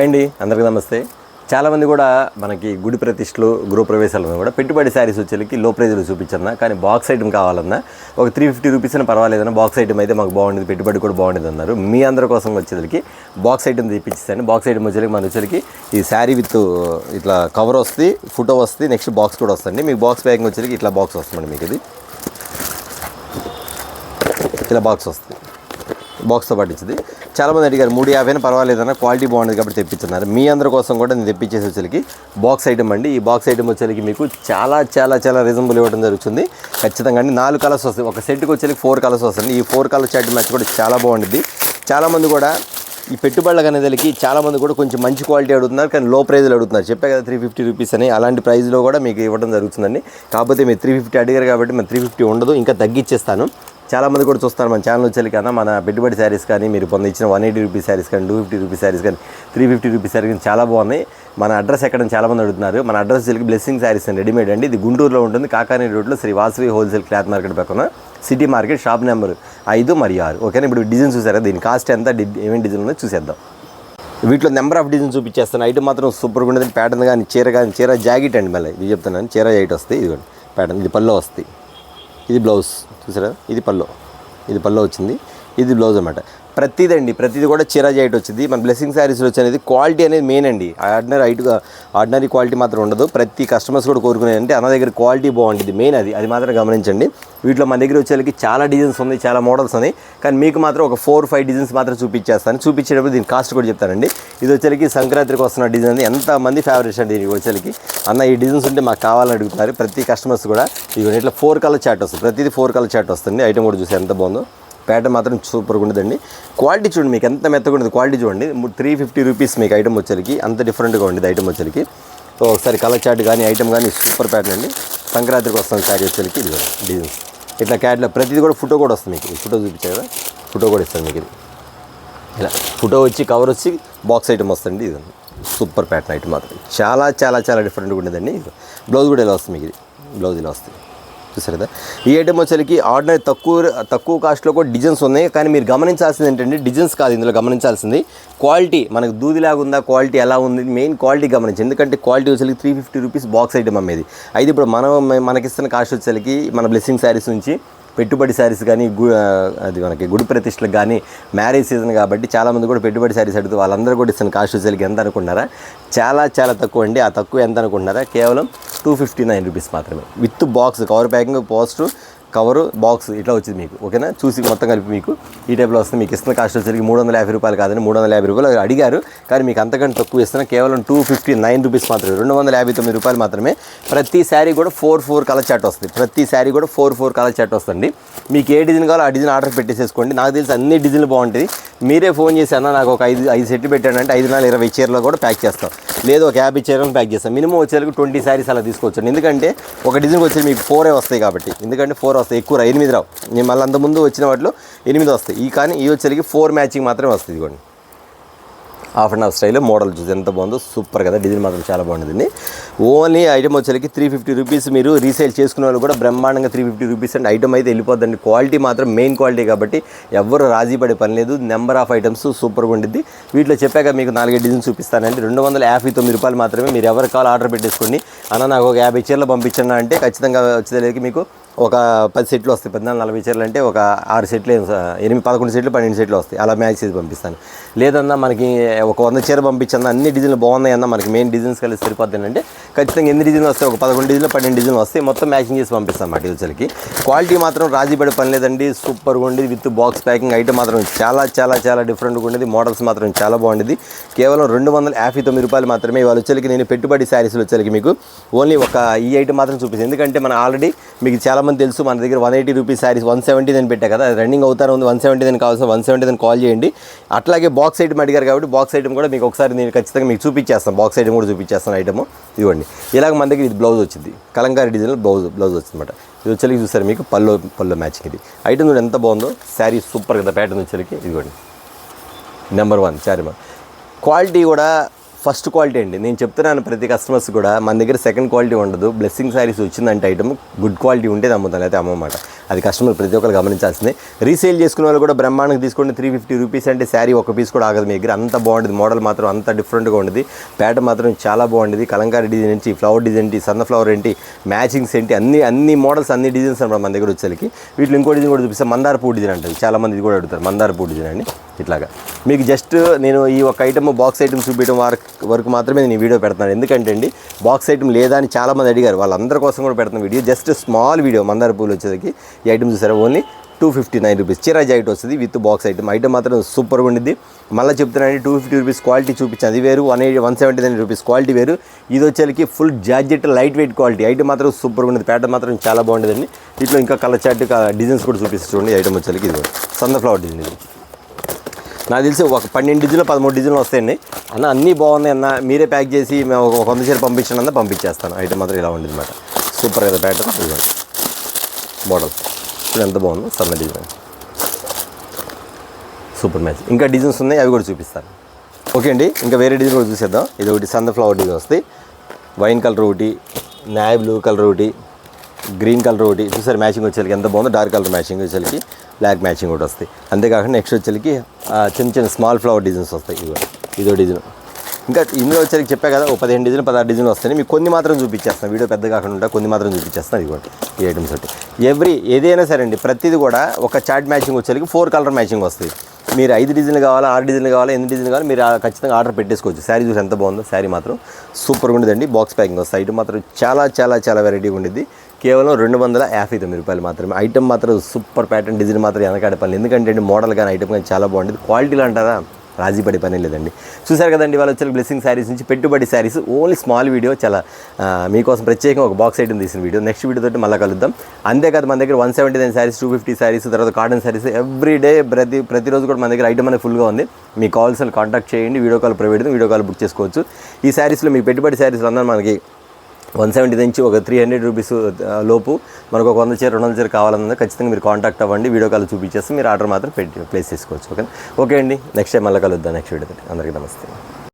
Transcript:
అండి అందరికీ నమస్తే. చాలామంది కూడా మనకి గుడి ప్రతిష్టలు గృహప్రవేశాలను కూడా పెట్టుబడి శారీస్ వచ్చేకి లో ప్రైజ్లో చూపించన్నా, కానీ బాక్స్ ఐటమ్ కావాలన్నా ఒక 350 రూపీస్ అని పర్వాలేదన్నా బాక్స్ ఐటమ్ అయితే మాకు బాగుండేది, పెట్టుబడి కూడా బాగుండేది అన్నారు. మీ అందరి కోసం వచ్చేసరికి బాక్స్ ఐటమ్ తెప్పించాను. బాక్స్ ఐటమ్ వచ్చేసరికి మన వచ్చేసరికి ఈ శారీ విత్ ఇట్లా కవర్ వస్తుంది, ఫోటో వస్తుంది, నెక్స్ట్ బాక్స్ కూడా వస్తుంది. మీకు బాక్స్ ప్యాకింగ్ వచ్చేసరికి ఇట్లా బాక్స్ వస్తుందండి. మీకు ఇది ఇలా బాక్స్ వస్తుంది, బాక్స్తో పాటు ఇచ్చింది. చాలామంది అడిగారు 350 పర్వాలేదన్నా, క్వాలిటీ బాగుండేది కాబట్టి తెప్పించున్నారు. మీ అందరి కోసం కూడా నేను తెప్పించేసి వచ్చేసరికి బాక్స్ ఐటమ్ అండి. ఈ బాక్స్ ఐటమ్ వచ్చేసరికి మీకు చాలా చాలా చాలా రీజనబుల్ ఇవ్వడం జరుగుతుంది. ఖచ్చితంగా అండి 4 కలర్స్ వస్తాయి. ఒక సెట్కి వచ్చేసరికి 4 కలర్స్ వస్తుంది. ఈ 4 కలర్ చాట్ మ్యాచ్ కూడా చాలా బాగుంటుంది. చాలామంది కూడా ఈ పెట్టుబడులకు అనేదానికి చాలామంది కూడా కొంచెం మంచి క్వాలిటీ అడుగుతున్నారు, కానీ లో ప్రైజ్లో అడుగుతున్నారు. చెప్పే కదా 350 రూపీస్ అని, అలాంటి ప్రైజ్లో కూడా మీకు ఇవ్వడం జరుగుతుందండి. కాకపోతే మీరు 350 అడిగారు కాబట్టి మరి 350 ఉండదు, ఇంకా తగ్గించేస్తాను. చాలామంది కూడా చూస్తారు మన ఛానల్ వచ్చేసరికి కన్నా మన పెట్టుబడి శారీస్ కానీ మీరు ఇచ్చిన 180 రూపీస్ శారీస్ కానీ 250 రూపీస్ శారీస్ కానీ 350 రూపీస్ శారీస్ కానీ చాలా బాగున్నాయి. మన అడ్రస్ ఎక్కడని చాలామంది అడుగుతున్నారు. మన అడ్రస్ వచ్చేసరికి బ్లెస్సింగ్ శారీస్ అండి, రెడీమేడ్ అండి. ఇది గుంటూరులో ఉంటుంది, కాకాని రోడ్లో Sri Vasavi wholesale cloth market పక్కన సిటీ మార్కెట్, షాప్ నెంబర్ 5 మరియు 6. ఓకేనా. ఇప్పుడు డిజైన్ చూసారా, దీని కాస్ట్ ఎంత, ఏమేమి డిజైన్ ఉందో చూసేద్దాం. వీటిలో నెంబర్ ఆఫ్ డిజైన్ చూపించేస్తాను. ఐటమ్ మాత్రం సూపర్గా ఉండదు. ప్యాటర్న్ కానీ చీర జాకెట్ అండి. మళ్ళీ ఇది చెప్తున్నాను, చీర జాకెట్ వస్తాయి. ఇదిగోండి ప్యాటర్న్, ఇది పల్లో వస్తాయి, ఇది బ్లౌజ్ చూసారా, ఇది పల్లో వచ్చింది, ఇది బ్లౌజ్ అనమాట. ప్రతిదీ కూడా చీర జాకెట్ వచ్చింది. మన బ్లెస్సింగ్ శారీస్లో వచ్చేది క్వాలిటీ అనేది మెయిన్ అండి. ఆర్డినరీ క్వాలిటీ మాత్రం ఉండదు. ప్రతి కస్టమర్స్ కూడా కోరుకునేది అంటే అన్న దగ్గర క్వాలిటీ బాగుంటుంది, మెయిన్ అది మాత్రం గమనించండి. వీటిలో మన దగ్గర వచ్చేసరికి చాలా డిజైన్స్ ఉన్నాయి, చాలా మోడల్స్ ఉన్నాయి, కానీ మీకు మాత్రం ఒక 4-5 డిజైన్స్ మాత్రం చూపించేటప్పుడు దీని కాస్ట్ కూడా చెప్తానండి. ఇది వచ్చేసరికి సంక్రాంతికి వస్తున్న డిజైన్ అది, ఎంతమంది ఫేవరెట్స్ అండి దీనికి వచ్చేసరికి. అన్న ఈ డిజైన్స్ ఉంటే మాకు కావాలని అడుగుతున్నారు ప్రతి కస్టమర్స్ కూడా. ఇది ఇట్లా 4 కలర్ చాట్ వస్తుంది, ప్రతిదీ 4 కలర్ చాట్ వస్తుంది. ఐటమ్ కూడా చూసి ఎంత బాగుందో, ప్యాటర్న్ మాత్రం సూపర్గా ఉండదండి. క్వాలిటీ చూడండి, మీకు ఎంత మెత్తగా ఉండదు క్వాలిటీ చూడండి. 350 రూపీస్ మీకు ఐటమ్ వచ్చేసరికి అంత డిఫరెంట్గా ఉండేది ఐటమ్ వచ్చేసరికి. సో ఒకసారి కలర్ చాట్ కానీ ఐటమ్ కానీ సూపర్ ప్యాటర్న్ అండి. సంక్రాంతికి వస్తుంది శారీ వచ్చేసరికి. ఇది డిజైన్స్ ఇట్లా క్యాట్లో ప్రతిదీ కూడా ఫోటో కూడా వస్తుంది. మీకు ఫోటో చూపించారు కదా, ఫోటో కూడా ఇస్తాను మీకు. ఇది ఇలా ఫోటో వచ్చి కవర్ వచ్చి బాక్స్ ఐటమ్ వస్తుంది. ఇది సూపర్ ప్యాటర్న్ ఐటమ్ మాత్రం చాలా చాలా చాలా డిఫరెంట్గా ఉండేదండి. బ్లౌజ్ కూడా ఇలా వస్తుంది మీకు. ఇది బ్లౌజ్ ఇలా వస్తుంది చూసారు కదా. ఈ ఐటమ్ వచ్చేసరికి ఆర్డినరీ తక్కువ కాస్ట్లో కూడా డిజైన్స్ ఉన్నాయి, కానీ మీరు గమనించాల్సింది ఏంటంటే డిజైన్స్ కాదు ఇందులో గమనించాల్సింది క్వాలిటీ. మనకు దూదిలాగా ఉందా, క్వాలిటీ ఎలా ఉంది, మెయిన్ క్వాలిటీ గమనించి. ఎందుకంటే క్వాలిటీ వచ్చేసరికి 350 రూపీస్ బాక్స్ ఐటమ్ అమ్మేది. అయితే ఇప్పుడు మనకిస్తున్న కాస్ట్ వచ్చేసరికి మన బ్లెస్సింగ్ శారీస్ నుంచి పెట్టుబడి శారీస్ కానీ అది మనకి గుడి ప్రతిష్టలకు కానీ మ్యారేజ్ సీజన్ కాబట్టి చాలామంది కూడా పెట్టుబడి శారీస్ అడుగుతూ వాళ్ళందరూ కూడా ఇస్తున్న కాస్ట్ వచ్చేసరికి ఎంత అనుకుంటున్నారా, చాలా చాలా తక్కువ అండి. ఆ తక్కువ ఎంత అనుకుంటున్నారా, కేవలం 259 రూపీస్ మాత్రమే with box, cover packing, post cover, box ఇట్లా వచ్చింది మీకు. ఓకేనా. చూసి మొత్తం కలిపి మీకు ఈ టైప్లో వస్తుంది. మీకు ఇస్తున్న కాస్ట్ వచ్చేసరికి 350 రూపాయలు కాదని 350 రూపాయలు అడిగారు, కానీ మీకు అంతకంటే తక్కువ ఇస్తున్నా కేవలం 259 రూపీస్ మాత్రమే, 259 రూపాయలు మాత్రమే. ప్రతి శారీ కూడా 4 కలర్ చాట్ వస్తుంది. ప్రతి శారీ కూడా 4 కలర్ చాట్ వస్తుంది. మీకు ఏ డిజైన్ కావాలో ఆ డిజైన్ ఆర్డర్ పెట్టేసేసుకోండి. నాకు తెలిసి అన్ని డిజైన్లు బాగుంటుంది. మీరే ఫోన్ చేసి అన్న నాకు ఒక 5 సెట్లు పెట్టానంటే 5-20 చీరలు కూడా ప్యాక్ చేస్తాం, లేదు ఒక 50 చీరలు ప్యాక్ చేస్తాం. మినిమం వచ్చేసరికి 20 శారీస్ అలా తీసుకోవచ్చు. ఎందుకంటే ఒక డిజైన్కి వచ్చి మీకు 4 వస్తాయి కాబట్టి, ఎందుకంటే 4 వస్తాయి, ఎక్కువ 8 రావు. నేను మళ్ళీ అంతకుముందు వచ్చిన వాటిలో 8 వస్తాయి. కానీ ఈ వచ్చేసరికి 4 మ్యాచింగ్ మాత్రమే వస్తుంది. ఇదిగోండి హాఫ్ అండ్ హాఫ్ స్టైల్లో మోడల్ చూసి ఎంత బాగుందో, సూపర్ కదా. డిజైన్ మాత్రం చాలా బాగుంటుంది. ఓన్లీ ఐటమ్ వచ్చేసరికి 350 రూపీస్. మీరు రీసేల్ చేసుకునే వాళ్ళు కూడా బ్రహ్మాండంగా 350 రూపీస్ అండి. ఐటమ్ అయితే వెళ్ళిపోద్దండి. క్వాలిటీ మాత్రం మెయిన్ క్వాలిటీ కాబట్టి ఎవరు రాజీ పడే పని లేదు. నెంబర్ ఆఫ్ ఐటమ్స్ సూపర్గా ఉంటుంది. వీటిలో చెప్పాక మీకు 4 డిజైన్ చూపిస్తానండి. 259 రూపాయలు మాత్రమే. మీరు ఎవరు కావాలి ఆర్డర్ పెట్టేసుకోండి. అన్న నాకు ఒక 50 చీరలు పంపించండి అంటే ఖచ్చితంగా వచ్చేసరికి మీకు ఒక 10 సెట్లు వస్తాయి. 14-40 చీరలు అంటే ఒక 6 సెట్లు, 11 సెట్లు 12 సెట్లు వస్తాయి. అలా మ్యాచ్ చేసి పంపిస్తాను. లేదన్నా మనకి ఒక 100 చీర పంపించన్నా అన్ని డిజైన్లు బాగున్నాయి అన్న, మనకి మెయిన్ డిజైన్స్ కలిసి సరిపోద్ది అంటే ఖచ్చితంగా ఎన్ని డిజైన్లు వస్తాయి, ఒక 11 డిజైన్లు 12 డిజైన్లు వస్తాయి. మొత్తం మ్యాచింగ్ చేసి పంపిస్తాం అన్నమాట. వచ్చరికి క్వాలిటీ మాత్రం రాజీ పడే పని లేదండి. సూపర్గా ఉండేది విత్ బాక్స్ ప్యాకింగ్. ఐటమ్ మాత్రం చాలా చాలా చాలా డిఫరెంట్గా ఉండేది. మోడల్స్ మాత్రం చాలా బాగుండేది. కేవలం 259 రూపాయలు మాత్రమే. ఇవాళ వచ్చరికి నేను పెట్టుబడి శారీస్లో వచ్చరికి మీకు ఓన్లీ ఒక ఈ ఐటమ్ మాత్రం చూపిస్తాను. ఎందుకంటే మనం ఆల్రెడీ మీకు చాలామంది తెలుసు మన దగ్గర 180 రూపీస్ శారీస్ 170 పెట్టా కదా, రన్నింగ్ అవుతారు ఉంది. 170 కావాల్సిన 170 కాల్ చేయండి. అట్లాగే బాక్స్ ఐటమ్ అడిగారు కాబట్టి బాక్స్ ఐటమ్ కూడా మీకు ఒకసారి నేను ఖచ్చితంగా మీకు చూపించేస్తాను. బాక్స్ ఐటమ్ కూడా చూపించేస్తాను. ఐటమ్ ఇవ్వండి. ఇలాగ మన దగ్గర ఇది బ్లౌజ్ వచ్చింది, కలంకారీ డిజైన్ బ్లౌజ్ వచ్చిందన్నమాట. ఇది వచ్చరికి చూసారు మీకు పల్లో మ్యాచింగ్. ఇది ఐటమ్ కూడా ఎంత బాగుందో, శారీ సూపర్ కదా. ప్యాటర్న్ వచ్చరికి ఇదిగోండి నెంబర్ 1 శారీ. క్వాలిటీ కూడా ఫస్ట్ క్వాలిటీ అండి. నేను చెప్తున్నాను ప్రతి కస్టమర్స్ కూడా, మన దగ్గర సెకండ్ క్వాలిటీ ఉండదు. బ్లెస్సింగ్ శారీస్ వచ్చిందంటే ఐటమ్ గుడ్ క్వాలిటీ ఉంటే అమ్ముతాను, అయితే అమ్మమాట. అది కస్టమర్ ప్రతి ఒక్కరు గమనించాల్సిందే. రీసేల్ చేసుకునే వాళ్ళు కూడా బ్రహ్మాండంగా తీసుకోండి. 350 రూపీస్ అంటే శారీ ఒక పీస్ కూడా ఆగదు మీ దగ్గర. అంత బాగుంటుంది, మోడల్ మాత్రం అంత డిఫరెంట్గా ఉంటుంది, ప్యాటర్న్ మాత్రం చాలా బాగుంటుంది. కలంకారీ డిజైన్ ఏంటి, ఫ్లవర్ డిజైన్ ఏంటి, సన్న ఫ్లవర్ ఏంటి, మ్యాచింగ్స్ ఏంటి, అన్ని మోడల్స్ అన్ని డిజైన్స్ అనమాట మన దగ్గర వచ్చేసరికి. వీటిలో ఇంకో డిజైన్ కూడా చూపిస్తాను, మందార పూ డిజైన్ అంటుంది. చాలామంది ఇది కూడా అడుగుతారు, మందార పూ డిజైన్ అండి. ఇట్లాగా మీకు జస్ట్ నేను ఈ ఒక ఐటమ్ బాక్స్ ఐటమ్ చూపించడం వరకు మాత్రమే నేను ఈ వీడియో పెడతాను. ఎందుకంటే అండి బాక్స్ ఐటమ్ లేదా అని చాలామంది అడిగారు, వాళ్ళందరి కోసం కూడా పెడుతున్న వీడియో. Just small video. మందార పూలు వచ్చేసరికి ఈ ఐటమ్ చూసారా, ఓన్లీ 259 రూపీస్. చిరా జాకెట్ వస్తుంది విత్ బాక్స్ ఐటమ్. ఐటమ్ మాత్రం సూపర్గా ఉండిద్ది. మళ్ళీ చెప్తున్నానండి, 250 రూపీస్ క్వాలిటీ చూపించాను, అది వేరు. 179 రూపీస్ క్వాలిటీ వేరు. ఇది వచ్చేసరికి full georgette light weight quality. Item మాత్రం సూపర్గా ఉండేది, ప్యాటర్న్ మాత్రం చాలా బాగుండేదండి. వీటిలో ఇంకా కలర్ చార్ట్ డిజైన్స్ కూడా చూపిస్తూ చూడండి. ఐటమ్ వచ్చేసరికి ఇది సన్న ఫ్లవర్ డిజైన్. ఇది నాకు తెలిసి ఒక 12 డిజైన్లు 13 డిజైన్లు వస్తాయండి. అన్న అన్నీ బాగున్నాయి అన్న, మీరే ప్యాక్ చేసి మేము ఒక 100 చీర పంపించండి అన్న, పంపించేస్తాను. ఐటమ్ మాత్రం ఇలా ఉండేది అనమాట. సూపర్ కదా ప్యాటర్న్. ఇదిగోండి మోడల్ ఇప్పుడు ఎంత బాగుందో, సన్న డిజైన్, సూపర్ మ్యాచ్. ఇంకా డిజైన్స్ ఉన్నాయి, అవి కూడా చూపిస్తాను. ఓకే అండి, ఇంకా వేరే డిజైన్ కూడా చూసేద్దాం. ఇది ఒకటి సన్న ఫ్లవర్ డిజైన్ వస్తాయి, వైన్ కలర్ ఒకటి, నావీ బ్లూ కలర్ ఒకటి, గ్రీన్ కలర్ ఒకటి. చూసారు మ్యాచింగ్ వచ్చేసరికి ఎంత బాగుందో. డార్క్ కలర్ మ్యాచింగ్ వచ్చేసరికి బ్లాక్ మ్యాచింగ్ ఒకటి వస్తాయి. అంతేకాకుండా నెక్స్ట్ వచ్చేసరికి చిన్న స్మాల్ ఫ్లవర్ డిజైన్స్ వస్తాయి. ఇదో డిజైన్. ఇంకా ఇందులో వచ్చేసరికి చెప్పా కదా, 15 డిజైన్ 16 డిజైన్లు వస్తాయి. మీకు కొన్ని మాత్రం చూపించేస్తాను, వీడియో పెద్ద కాకుండా కొన్ని మాత్రం చూపించేస్తాను. ఇదిగోండి ఈ ఐటమ్స్ ఒకటి. ఏదైనా సరే అండి, ప్రతిది కూడా ఒక చార్ట్ మ్యాచింగ్ వచ్చేసరికి 4 కలర్ మ్యాచింగ్ వస్తుంది. మీరు 5 డిజైన్లు కావాలా, 6 డిజైన్లు కావాలా, 8 డిజైన్లు కావాలి, మీరు ఖచ్చితంగా ఆర్డర్ పెట్టేసుకోవచ్చు. శారీ చూసి ఎంత బాగుందో. శారీ మాత్రం సూపర్గా ఉండేదండి. బాక్స్ ప్యాకింగ్ వస్తుంది. ఐటమ్ మాత్రం చాలా వెరైటీగా ఉండిద్ది. కేవలం 259 రూపాయలు మాత్రమే. ఐటమ్ మాత్రం సూపర్ ప్యాటర్న్, డిజైన్ మాత్రం వెనకాడే పని. ఎందుకంటే మోడల్ కానీ ఐటమ్ కానీ చాలా బాగుంటుంది. క్వాలిటీలో అంటారా, రాజీ పడే పని లేదండి. చూసారు కదండి, వాళ్ళు వచ్చే బ్లెస్సింగ్ శారీస్ నుంచి పెట్టుబడి శారీస్. ఓన్లీ స్మాల్ వీడియో, చాలా మీకోసం ప్రత్యేకంగా ఒక బాక్స్ ఐటమ్ తీసిన వీడియో. నెక్స్ట్ వీడియో తోటి మళ్ళీ కలుద్దాం. అంతేకాదు మన దగ్గర 179 శారీస్, 250 శారీస్, తర్వాత కాటన్ శారీస్ ఎవ్రీడే ప్రతిరోజు కూడా మన దగ్గర ఐటమ్ అనేది ఫుల్గా ఉంది. మీకు కావాల్సిన కాంటాక్ట్ చేయండి. Video call provide, video call book చేసుకోవచ్చు. ఈ శారీస్లో మీకు పెట్టుబడి శారీస్లో అందరూ మనకి 170 నుంచి ఒక 300 రూపీస్ లోపు మనకు ఒక 100 చీర 200 చీర కావాలన్నా ఖచ్చితంగా మీరు కాంటాక్ట్ అవ్వండి. వీడియో కాల్ చూపించేస్తే మీరు ఆర్డర్ మాత్రం ప్లేస్ చేసుకోవచ్చు. ఓకే అండి, నెక్స్ట్ టైం మళ్ళీ కలుద్దాం నెక్స్ట్ వీడియో. అందరికీ నమస్తే.